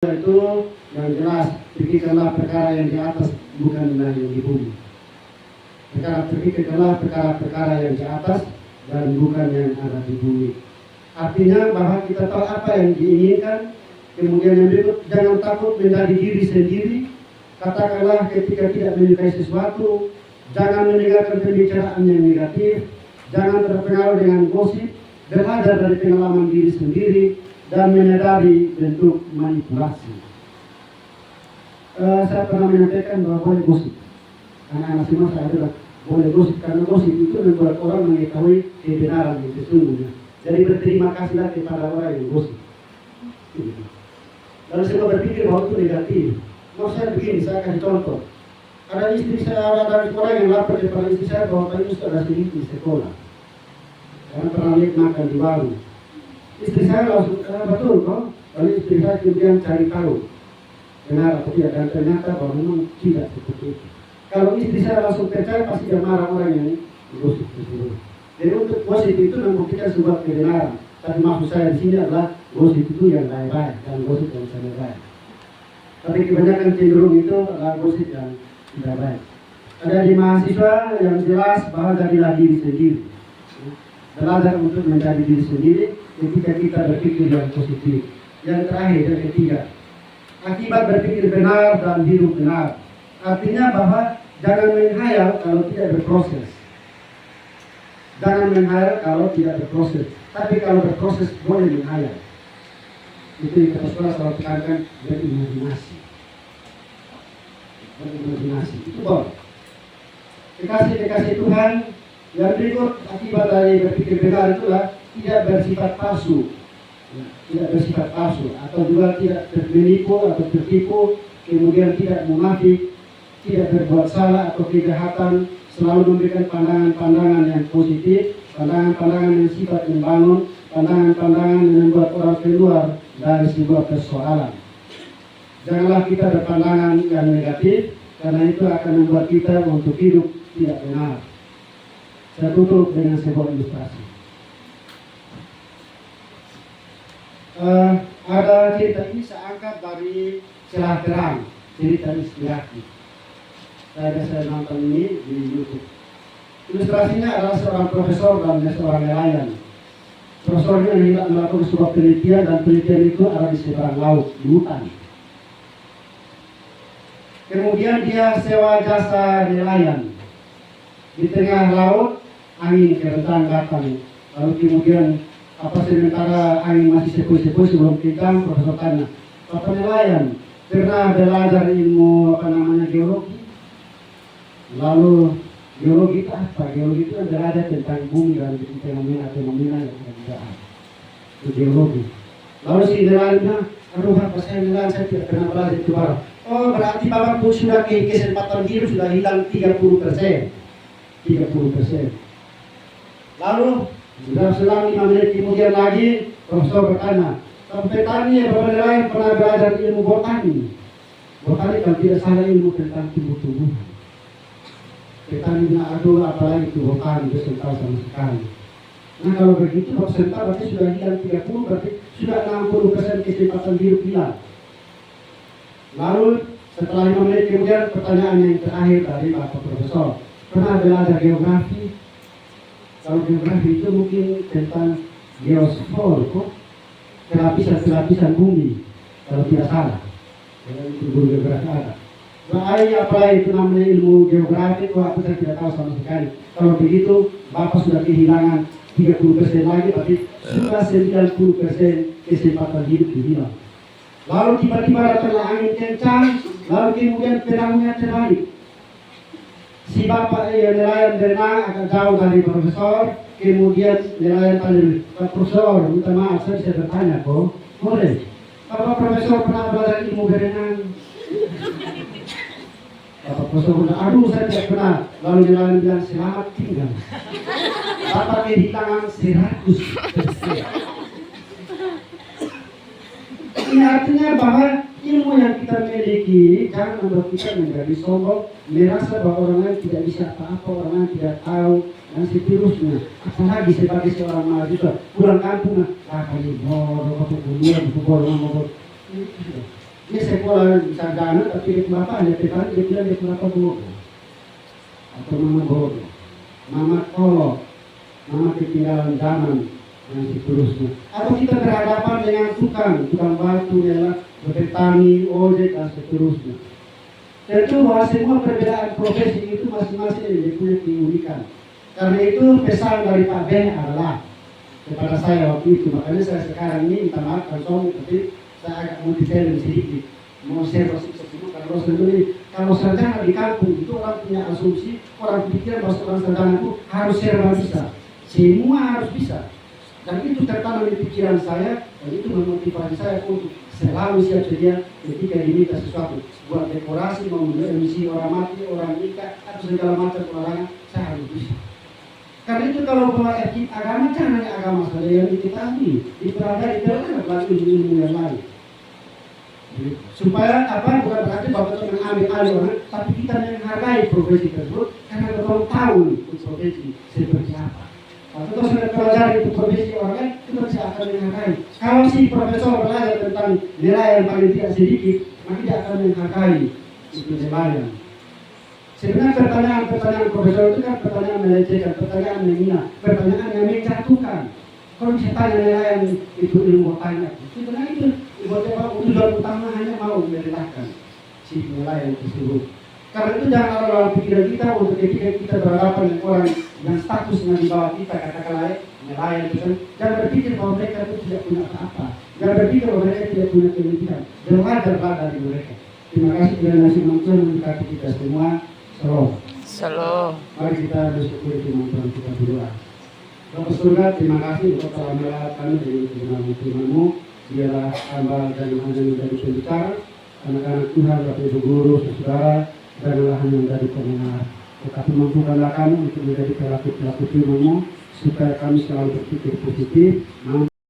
Itu yang jelas, pikirkanlah perkara yang di atas, bukan yang di bumi. Pikirkanlah perkara-perkara yang di atas dan bukan yang ada di bumi. Artinya bahwa kita tahu apa yang diinginkan. Kemudian yang berikut, jangan takut menjadi diri sendiri. Katakanlah ketika tidak menyukai sesuatu. Jangan mendengarkan pembicaraan yang negatif. Jangan terpengaruh dengan gosip. Belajar dari pengalaman diri sendiri dan menyadari bentuk manipulasi. Saya pernah menyampaikan bahwa boleh gosip. Anak-anak semua saya bilang boleh gosip, karena gosip itu membuat orang mengetahui kebenaran yang sesungguhnya. Jadi berterima kasihlah kepada orang yang gosip. Lalu saya berpikir bahwa itu negatif. Mau saya begini, saya kasih contoh. Ada istri saya, ada orang yang lapor kepada istri saya bahwa tadi itu ada sedikit di sekolah. Karena pernah lihat makan di warung. Istri saya langsung, betul kok. Lalu istri saya kemudian cari tahu benar atau tidak, dan ternyata bahwa memang tidak seperti itu. Kalau istri saya langsung percaya, pasti dia marah orang yang gosip tersebut. Jadi untuk gosip itu membuktikan sebuah kebenaran. Tapi maksud saya di sini adalah gosip itu yang baik-baik dan gosip yang sangat baik. Tapi kebanyakan cenderung itu adalah gosip yang tidak baik. Ada di mahasiswa yang jelas bahwa jadilah diri sendiri. Belajar untuk menjadi diri sendiri ketika kita berpikir yang positif. Yang terakhir, yang ketiga, akibat berpikir benar dan hidup benar. Artinya bahwa jangan menghayal kalau tidak berproses. Jangan menghayal kalau tidak berproses. Tapi kalau berproses boleh menghayal. Itu yang kita selalu tekankan, berimajinasi. Berimajinasi itu boleh. Kekasih Tuhan. Yang berikut, akibat dari berpikir benar itulah tidak bersifat palsu, tidak bersifat palsu, atau juga tidak menipu atau tertipu, kemudian tidak munafik, tidak berbuat salah atau kejahatan, selalu memberikan pandangan-pandangan yang positif, pandangan-pandangan yang sifat membangun, pandangan-pandangan yang membuat orang keluar dari sebuah persoalan. Janganlah kita berpandangan yang negatif, karena itu akan membuat kita untuk hidup tidak benar. Saya tutup dengan sebuah ilustrasi. Ada cerita ini saya angkat dari Celah Terang, cerita inspiratif. Saya biasa nonton ini di YouTube. Ilustrasinya adalah seorang profesor dan seorang nelayan. Profesor ini hendak melakukan sebuah penelitian, dan penelitian itu ada di seberang laut, di hutan. Kemudian dia sewa jasa nelayan. Di tengah laut, angin kencang datang. Lalu kemudian sementara angin masih sepoi-sepoi sebelum kencang, profesor tanya, Bapak nelayan, pernah belajar ilmu geologi? Lalu geologi itu apa? Geologi itu belajar tentang bumi dan fenomena yang tidak ada. Itu geologi. Lalu si nelayan, aduh apa saya nelayan, saya tidak pernah belajar itu baru. Oh berarti Bapak pun sudah kesempatan hidup sudah hilang 30%. 30%. Lalu sudah selang 5 menit kemudian lagi profesor bertanya, petani Bapak nelayan pernah belajar ilmu botani? Botani kalau tidak salah ilmu tentang tumbuh-tumbuhan. Petani bilang, aduh apalagi itu botani, dia tahu sama sekali. Nah kalau begitu persentase berarti sudah hilang 30, berarti sudah 60% kesempatan hidup hilang. Lalu setelah 5 menit kemudian pertanyaan yang terakhir dari Bapak Profesor, pernah belajar geografi? Kalau geografi itu mungkin tentang geosfor, kelapisan bumi, kalau tidak salah. Itu guru geografi ada. Apalagi itu namanya ilmu geografi, aku saya tidak tahu sama sekali. Kalau begitu, Bapak sudah kehilangan 30% lagi, tapi sudah 90% kesempatan hidup hilang. Lalu tiba-tiba datanglah angin kencang, lalu kemudian perahunya terbalik. Si bapak nelayan berenang agak jauh dari profesor, kemudian nelayan tanya, Pak Profesor, minta maaf saya bisa bertanya kok? Boleh. Bapak Profesor pernah belajar ilmu berenang? Bapak Profesor bilang, aduh saya tidak pernah. Lalu nelayan bilang, selamat tinggal. Bapak kehilangan 100%. Ini artinya bahwa ilmu yang kita miliki jangan membuat kita menjadi sombong, merasa bahwa orang lain tidak bisa apa-apa, orang lain tidak tahu, dan seterusnya. Apalagi sebagai seorang mahasiswa pulang kampung, kali bodoh, kuliah, bodoh. Dia sekolah sarjana tapi dia bapaknya petani dia bilang dia kenapa bodoh atau mama bodoh, mama kolot, mama ketinggalan zaman dan seterusnya. Atau kita berhadapan dengan tukang batu, ya, petani, ojek dan seterusnya. Tentu bahwa semua perbedaan profesi itu masing-masing yang punya keunikan. Karena itu pesan dari Pak Ben adalah kepada saya waktu itu, makanya saya sekarang ini minta maaf kalau suami, tapi saya agak mau detail sedikit, mau share sukses dulu. Kalau sarjana di kampung itu orang punya asumsi, orang pikir bahwa seorang sarjana itu harus serba bisa, semua harus bisa, dan itu tertanam di pikiran saya, dan itu memotivasi saya untuk selalu siap sedia ketika diminta sesuatu, buat dekorasi, mau MC orang mati, orang nikah, atau segala macam pelarangan, saya harus bisa. Karena itu kalau bawa etik agama, jangan hanya agama saja yang diketahui, dipelajari, jangan pelajari ilmu yang lain. Supaya apa? Bukan berarti bapak itu mengambil alih orang, tapi kita menghargai profesi tersebut karena kita tahu itu profesi seperti apa. Kalau kita sudah pelajari itu profesi orang lain, kita bisa akan menghargai. Kalau si profesor belajar tentang nilai yang paling tidak sedikit, maka dia akan menghargai itu nilainya. Sebenarnya pertanyaan profesor itu kan pertanyaan melecehkan, pertanyaan menghina, pertanyaan yang menjatuhkan. Kalau bisa tanya nilai yang itu ilmu tanya, sebenarnya itu tujuan utama hanya mau merendahkan si nilai yang tersebut. Karena itu jangan lalu pikiran kita untuk ketika kita berhadapan dengan orang yang statusnya di bawah kita, katakanlah nelayan itu kan, jangan berpikir bahwa mereka itu tidak punya apa-apa, jangan berpikir bahwa mereka tidak punya pendidikan. Belajarlah dari mereka. Terima kasih kerana Tuhan memberkati kita semua. Shalom. Shalom. Mari kita bersyukur firman Tuhan, kita berdoa. Bapa surga, terima kasih untuk telah merawat kami dengan kebenaran firman-Mu. Biarlah hamba dan hanya menjadi pembicara, anak-anak Tuhan, Bapak Ibu guru, saudara, janganlah hanya menjadi pendengar. Tetapi mampukanlah kami untuk menjadi pelaku-pelaku firman-Mu, supaya kami selalu berpikir positif.